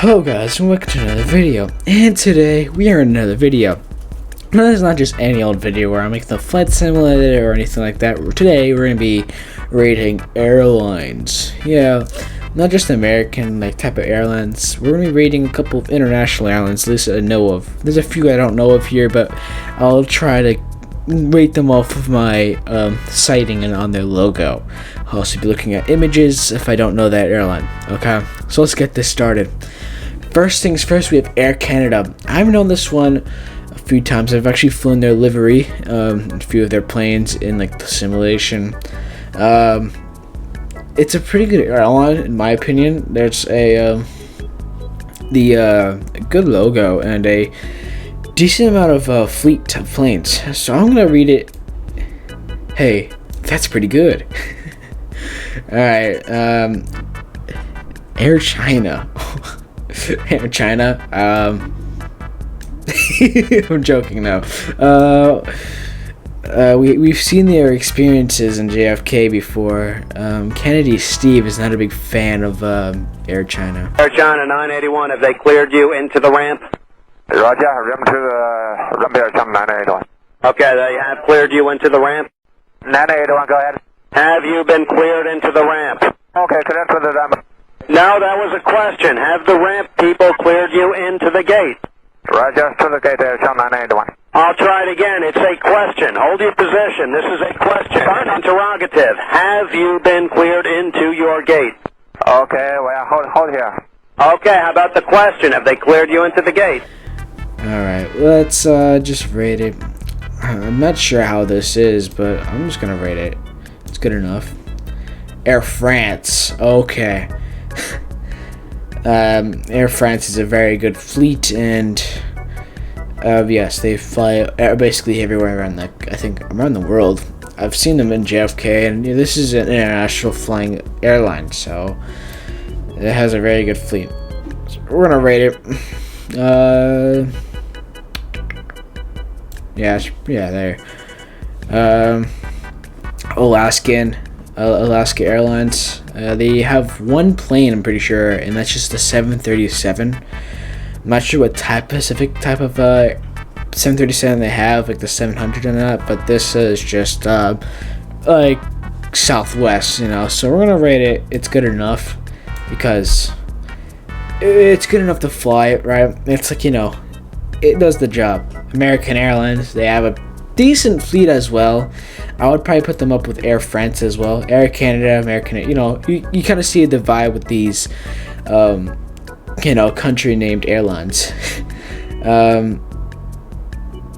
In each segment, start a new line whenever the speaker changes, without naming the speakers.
Hello guys, and welcome to another video, and today we are in another video. Now this is not just any old video where I'm making the flight simulator or anything like that. Today we're going to be rating airlines. Yeah, not just American type of airlines. We're going to be rating a couple of international airlines, at least I know of. There's a few I don't know of here, but I'll try to rate them off of my sighting and on their logo. I'll also be looking at images if I don't know that airline. Okay, so let's get this started. First things first, we have Air Canada. I've known this one a few times. I've actually flown their livery, a few of their planes in the simulation. It's a pretty good airline in my opinion. There's a good logo and a decent amount of fleet of planes. So I'm gonna read it. Hey, that's pretty good. All right, Air China. Air China. I'm joking now. We've seen their experiences in JFK before. Kennedy Steve is not a big fan of Air China.
Air China 981, have they cleared you into the ramp?
Roger, ramp to the ramp Air China 981.
Okay, they have cleared you into the ramp?
981, go ahead.
Have you been cleared into the ramp?
Okay, cleared to the ramp.
No, that was a question. Have the ramp people cleared you into the gate?
Roger, to the gate Air China 981.
I'll try it again. It's a question. Hold your position. This is a question. Interrogative. Have you been cleared into your gate?
Okay, well, hold here.
Okay, how about the question? Have they cleared you into the gate?
Alright, let's just rate it. I'm not sure how this is, but I'm just gonna rate it. It's good enough. Air France. Okay. Air France is a very good fleet, and yes, they fly basically everywhere around around the world. I've seen them in JFK, and this is an international flying airline, so it has a very good fleet. So we're gonna rate it. Yeah, there. Alaska Airlines. They have one plane, I'm pretty sure, and that's just the 737. I'm not sure what specific type of 737 they have, like the 700 and that, but this is just like Southwest, So we're gonna rate it. It's good enough because it's good enough to fly it, right? It's it does the job. American Airlines, they have a decent fleet as well. I would probably put them up with Air France as well. Air Canada, American, you kind of see the vibe with these, country named airlines.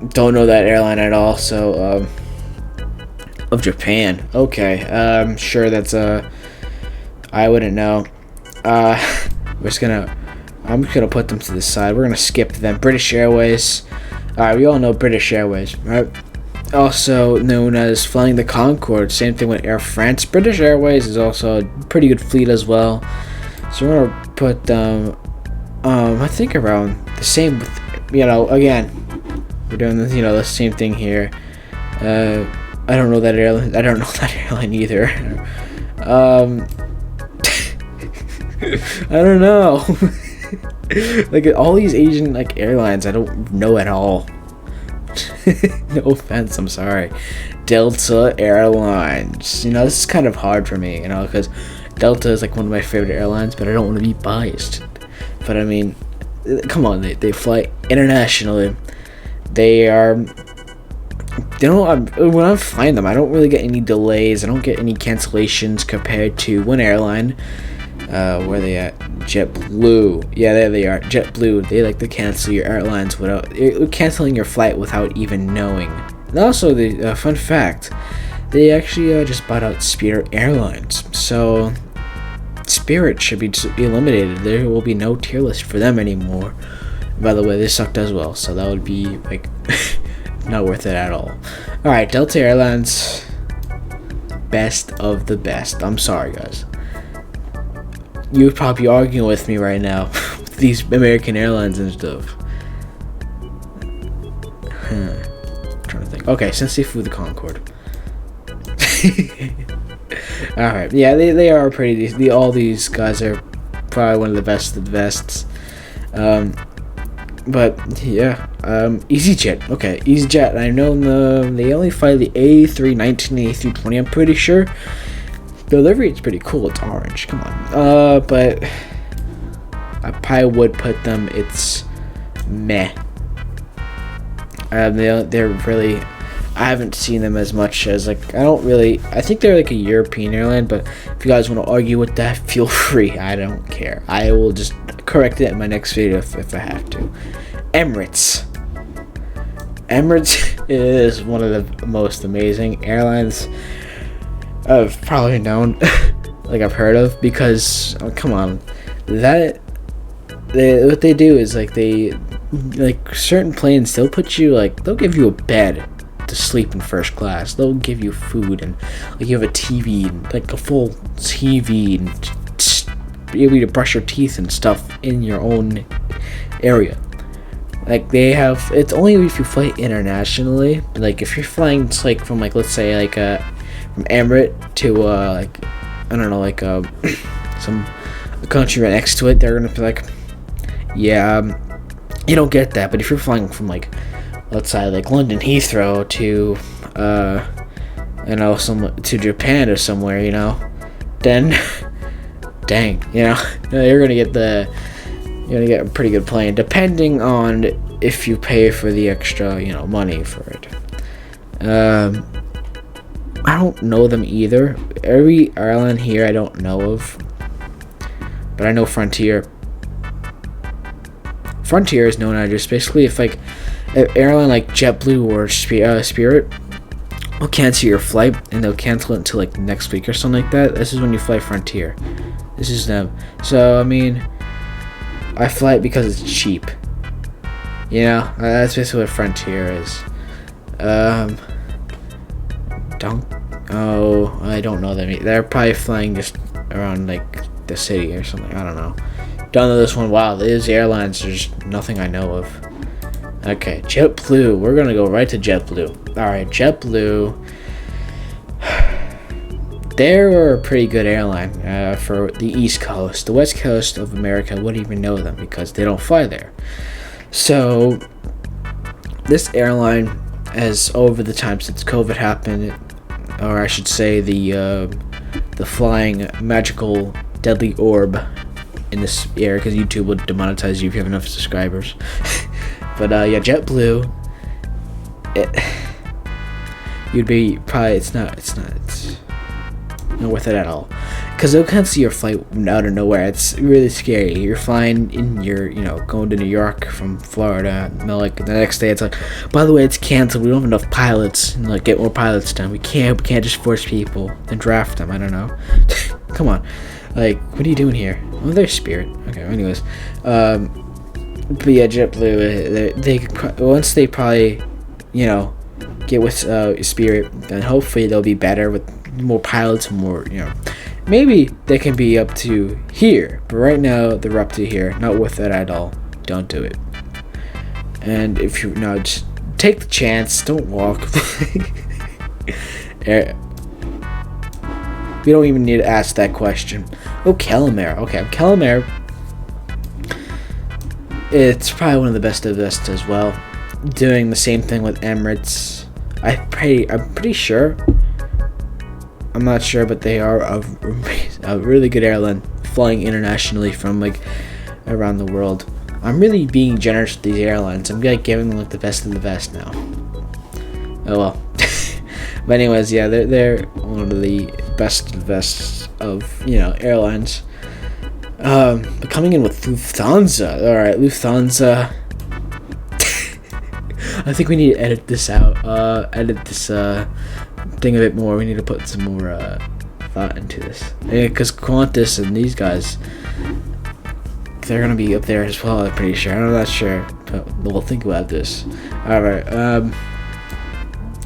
Don't know that airline at all. So, of Japan. Okay. Sure that's I wouldn't know. I'm just gonna put them to the side. We're gonna skip them. British Airways. Alright, we all know British Airways, right? Also known as flying the Concorde. Same thing with Air France. British Airways is also a pretty good fleet as well. So we're gonna put them, I think around the same with, again, we're doing this, the same thing here. I don't know that airline. I don't know that airline either. I don't know. All these Asian airlines I don't know at all. No offense, I'm sorry. Delta Airlines. This is kind of hard for me, because Delta is one of my favorite airlines, but I don't want to be biased. But I mean, come on, they fly internationally. When I'm flying them, I don't really get any delays. I don't get any cancellations compared to one airline. Where are they at? JetBlue. Yeah, there they are. JetBlue. They like to cancel your airlines without canceling your flight without even knowing. And also, the fun fact, they actually just bought out Spirit Airlines. So Spirit should be eliminated. There will be no tier list for them anymore. By the way, they sucked as well, so that would be not worth it at all. All right, Delta Airlines, best of the best. I'm sorry, guys. You would probably be arguing with me right now with these American Airlines and stuff. I'm trying to think. Okay, since they flew the Concorde. Alright, yeah, they are pretty decent. All these guys are probably one of the best of the bests. But yeah, EasyJet. Okay, EasyJet. I know they only fly the A319 and A320. I'm pretty sure. The livery is pretty cool. It's orange. Come on. But I probably would put them. It's meh. They're really. I haven't seen them as much as I think they're like a European airline. But if you guys want to argue with that, feel free. I don't care. I will just correct it in my next video if I have to. Emirates is one of the most amazing airlines I've probably known, like I've heard of, because come on, what they do is like certain planes, they'll give you a bed to sleep in first class. They'll give you food and like you have a TV and like a full TV and be able to brush your teeth and stuff in your own area. Like they have, it's only if you fly internationally. Like if you're flying from let's say from Emirates to I don't know some country right next to it, they're gonna be like, yeah, you don't get that. But if you're flying from let's say London Heathrow to to Japan or somewhere, then dang, you're gonna get a pretty good plane, depending on if you pay for the extra money for it. I don't know them either. Every airline here I don't know of, but I know Frontier is known as just basically if an airline like JetBlue or Spirit will cancel your flight and they'll cancel it until next week or something like that. This is when you fly Frontier. This is them. So I mean, I fly it because it's cheap. That's basically what Frontier is. I don't know them. They're probably flying just around the city or something. I don't know. Don't know this one. Wow, these airlines, there's nothing I know of. Okay, JetBlue. We're gonna go right to JetBlue. All right, JetBlue. They're a pretty good airline for the East Coast. The West Coast of America wouldn't even know them because they don't fly there. So this airline has, over the time since COVID happened, or I should say the flying magical deadly orb in this area, because YouTube would demonetize you if you have enough subscribers. But yeah, JetBlue, it's not worth it at all, because they'll cancel your flight out of nowhere. It's really scary. You're flying in going to New York from Florida, and the next day it's by the way, it's canceled. We don't have enough pilots, and get more pilots done. We can't just force people and draft them. I don't know. Come on, what are you doing here? Oh, there's Spirit. Okay, anyways, but yeah, JetBlue, they once they probably get with Spirit, then hopefully they'll be better with more pilots, more maybe they can be up to here, but right now they're up to here. Not worth it at all. Don't do it. And if you just take the chance, don't walk. We don't even need to ask that question. Oh, Calamare. Okay, Calamare, it's probably one of the best of the best as well, doing the same thing with Emirates. I'm pretty sure, I'm not sure, but they are a really good airline, flying internationally from around the world. I'm really being generous with these airlines. I'm giving them the best of the best now. Oh well. But anyways, yeah, they're one of the best of the best of airlines. But coming in with Lufthansa. All right, Lufthansa. I think we need to edit this out. Edit this thing a bit more. We need to put some more thought into this, because Qantas and these guys, they're gonna be up there as well. I'm pretty sure. I'm not sure, but we'll think about this. All right.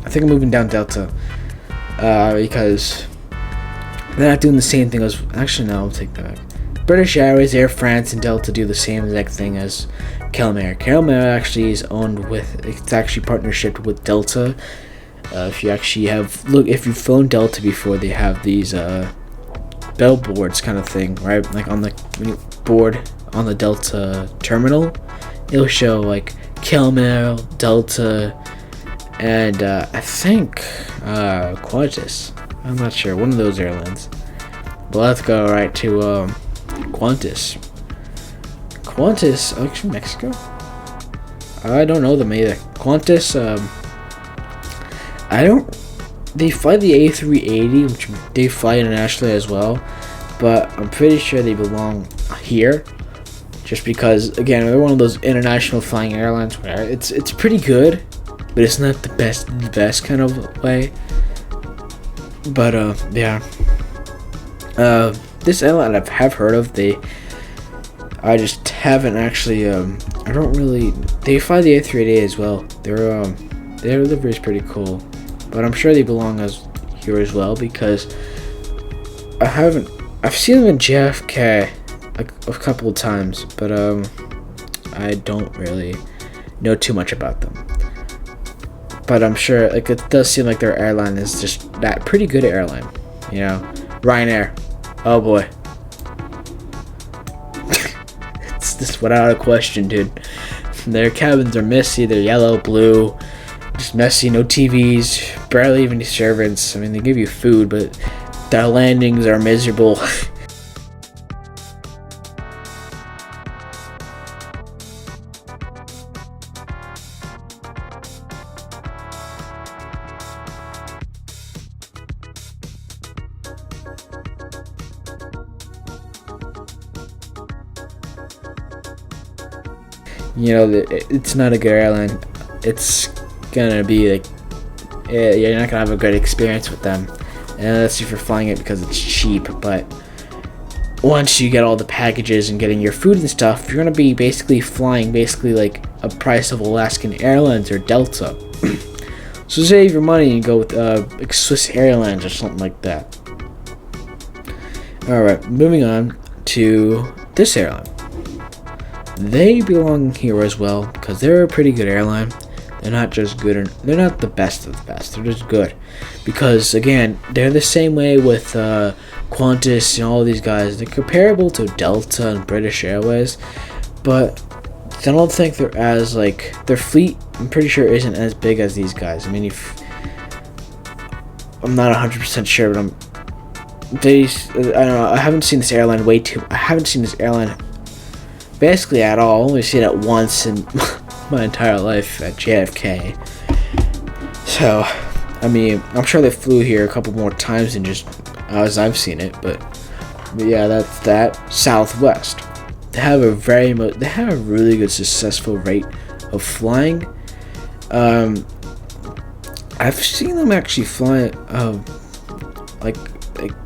I think I'm moving down Delta because they're not doing the same thing as. Actually, no, I'll take that back. British Airways, Air France, and Delta do the same exact thing as Calamare. Calamare actually is owned with. It's actually partnership with Delta. If you actually if you've flown Delta before, they have these billboards kind of thing, right? On board on the Delta terminal, it'll show like Kelmail, Delta, and I think Qantas. I'm not sure, one of those airlines. But let's go right to Qantas. Qantas, actually Mexico? I don't know them either. Qantas, they fly the A380, which they fly internationally as well, but I'm pretty sure they belong here, just because, again, they're one of those international flying airlines where it's pretty good, but it's not the best kind of way. But yeah, this airline I have heard of. I just haven't actually. They fly the A380 as well. Their livery is pretty cool, but I'm sure they belong here as well, because I've seen them in JFK a couple of times, but I don't really know too much about them. But I'm sure, like, it does seem like their airline is just that pretty good airline, you know. Ryanair, oh boy, it's just without a question, dude. Their cabins are messy. They're yellow, blue, just messy. No TVs, barely even any servants. I mean, they give you food, but their landings are miserable. You know, it's not a good airline. It's gonna be like, you're not gonna have a good experience with them, unless if you're flying it because it's cheap. But once you get all the packages and getting your food and stuff, you're gonna be basically flying like a price of Alaskan Airlines or Delta. So save your money and go with like Swiss Airlines or something like that. Alright, moving on to this airline. They belong here as well, because they're a pretty good airline. They're not just good, they're not the best of the best. They're just good, because again, they're the same way with Qantas and all these guys. They're comparable to Delta and British Airways, but I don't think they're as, like, their fleet, I'm pretty sure, isn't as big as these guys. I mean, I'm not 100% sure, but I don't know. I haven't seen this airline basically at all. I've only seen it once in my entire life at JFK. So, I mean, I'm sure they flew here a couple more times than just as I've seen it, but yeah, that's that. Southwest. They have a really good successful rate of flying. I've seen them actually fly like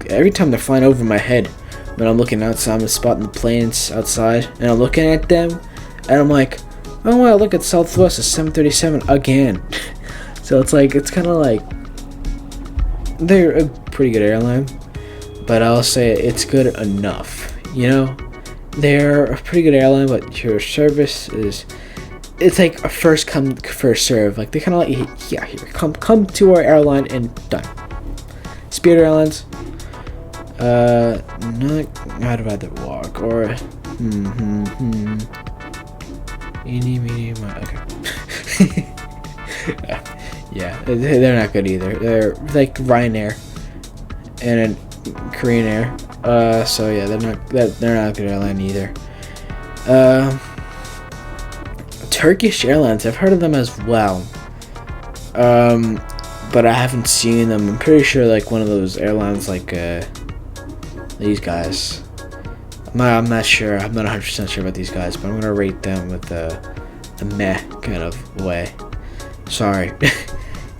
every time they're flying over my head. When I'm looking outside, I'm spotting the planes outside, and I'm looking at them, and I'm like, oh wow, look at Southwest, a 737 again. So it's kind of like, they're a pretty good airline, but I'll say it's good enough, you know? They're a pretty good airline, but your service it's like a first come, first serve. Like, they kind of like, yeah, here, come to our airline and done. Spirit Airlines, I'd rather walk, or eeny, meeny, okay. Yeah, they're not good either. They're like Ryanair and Korean Air. So yeah, they're not a good airline either. Turkish Airlines, I've heard of them as well. But I haven't seen them. I'm pretty sure like one of those airlines like these guys. I'm not sure. I'm not 100% sure about these guys, but I'm gonna rate them with a meh kind of way. Sorry.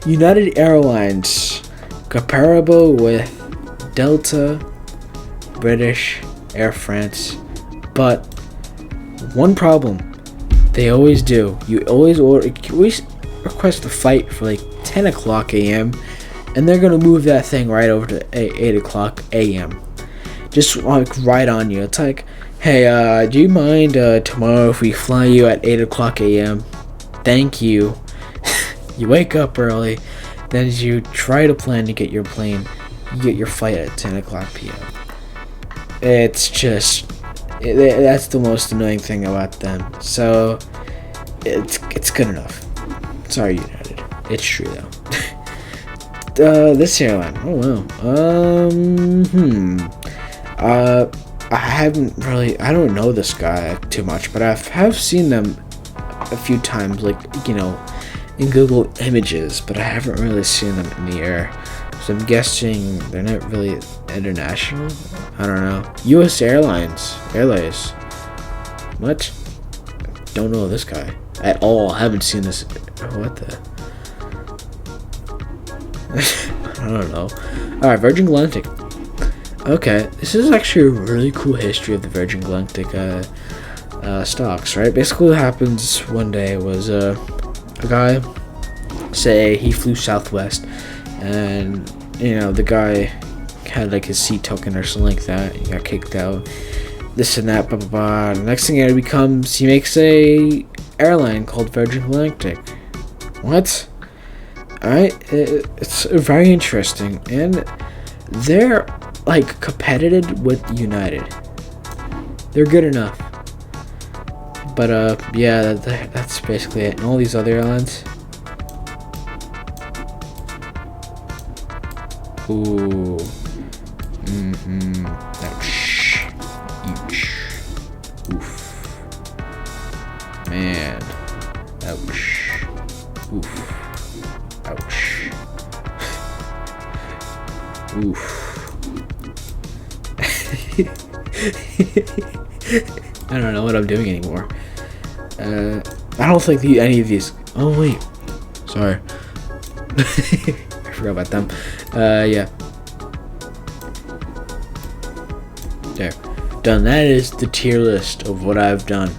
United Airlines, comparable with Delta, British, Air France, but one problem. They always do. You always request a flight for like 10 o'clock a.m. and they're gonna move that thing right over to 8 o'clock a.m. Just like right on you. It's like, hey, do you mind tomorrow if we fly you at 8 o'clock a.m.? Thank you. You wake up early, then as you try to plan to get your plane, you get your flight at 10 o'clock p.m. It's just, That's the most annoying thing about them. So it's good enough. Sorry, United. It's true though. This airline. Oh wow. I don't know this guy too much, but I have seen them a few times, like, in Google Images, but I haven't really seen them in the air. So I'm guessing they're not really international. I don't know. U.S. Airlines. What? Don't know this guy at all. I haven't seen this. What the? I don't know. Alright, Virgin Galactic. Okay, this is actually a really cool history of the Virgin Galactic stocks, right? Basically what happens one day was a guy, say he flew Southwest, and the guy had like his seat token or something like that. He got kicked out, this and that, blah blah blah. The next thing it becomes, he makes a airline called Virgin Galactic. What? Alright, it's very interesting, and they're like competitive with United. They're good enough. But yeah, that's basically it. And all these other airlines. Ooh. Ouch. Ouch. Oof. Man. Ouch. Oof. Ouch. Oof. I don't know what I'm doing anymore. I don't think any of these. Oh wait, sorry. I forgot about them. Yeah. There. Done. That is the tier list of what I've done.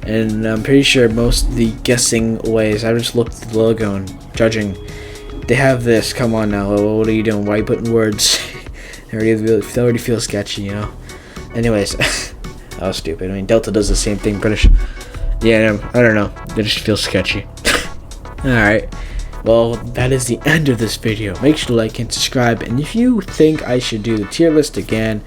And I'm pretty sure most of the guessing ways, I just looked at the logo and judging. They have this. Come on now. What are you doing? Why are you putting words? It already feels sketchy, Anyways, that was stupid. I mean, Delta does the same thing. British. Yeah, I don't know. They just feel sketchy. Alright. Well, that is the end of this video. Make sure to like and subscribe. And if you think I should do the tier list again,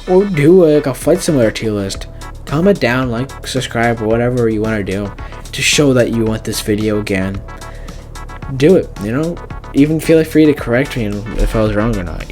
or do a Flight Simulator tier list, comment down, like, subscribe, or whatever you want to do to show that you want this video again. Do it, Even feel free to correct me if I was wrong or not,